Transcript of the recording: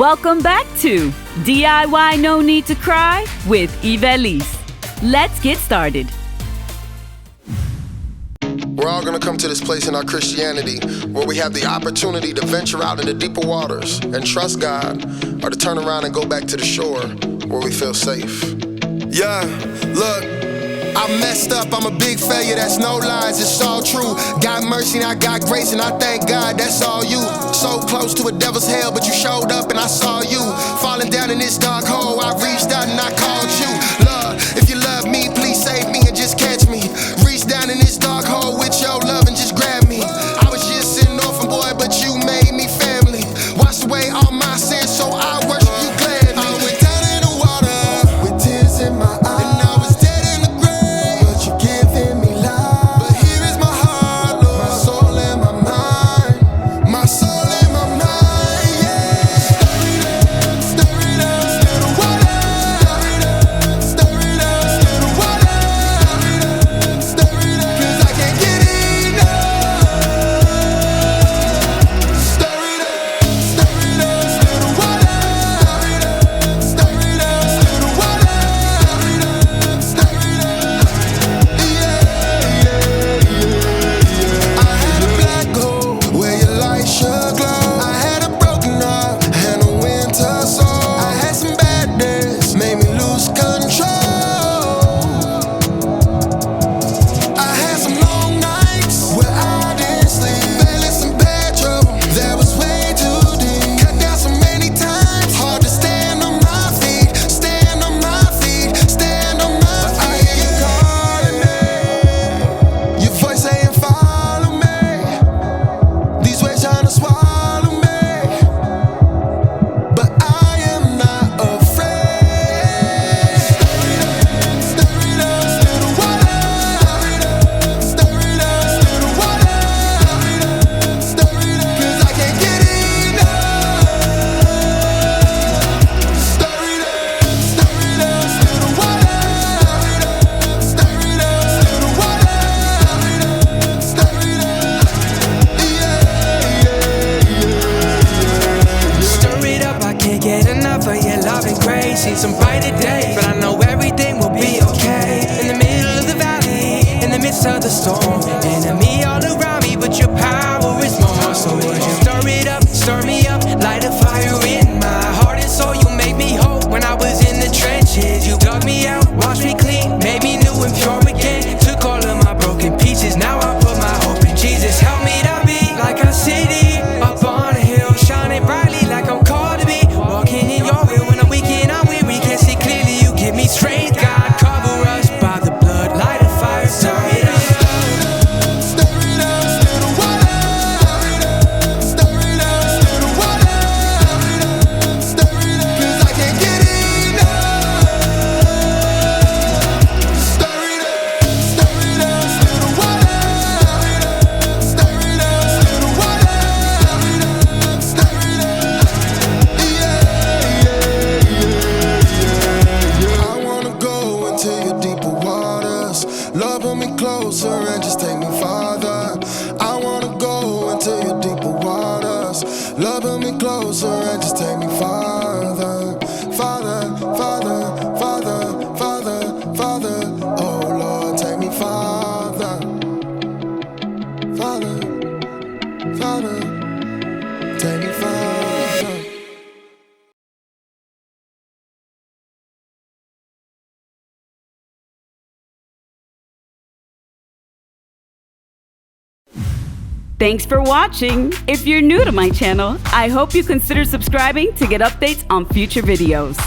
Welcome back to DIY No Need to Cry with Ivelisse. Let's get started. We're all going to come to this place in our Christianity where we have the opportunity to venture out into deeper waters and trust God, or to turn around and go back to the shore where we feel safe. Yeah, look, I messed up, I'm a big failure, that's no lies, it's all true. Got mercy and I got grace and I thank God, that's all you. So close to a devil's hell, but you showed up and I saw you. Falling down in this dark hole, I reached out and I called you. Lord, if you love me, please save me and just catch me. Reach down in this dark hole with your love and just grab me. I was just an orphan boy, but you made me family. Wash away all my sins, so I worship you gladly. I went down in the water with tears in my eyes. Seen some brighter days, but I know everything will be okay. In the middle of the valley, in the midst of the storm, enemy all around me, but your power is more. So would you stir me up, light a fire in my heart and soul. You made me whole when I was in the trenches. You dug me out, washed me clean, made me new and pure again. Took all of my broken pieces, now I put my hope in Jesus. Help me to be like a city up on a hill, shining brightly like I'm called to be. Walking in your will when I'm weak and I'm weary, can't see clearly, you give me strength. God, cover us by the blood, light a fire, stir it up. Lord, pull me closer and just take me farther. I wanna go into your deeper waters. Lord, pull me closer and just take me farther. Father, Father, Father, Father, Father. Oh Lord, take me farther. Father, Father, take me farther. Thanks for watching. If you're new to my channel, I hope you consider subscribing to get updates on future videos.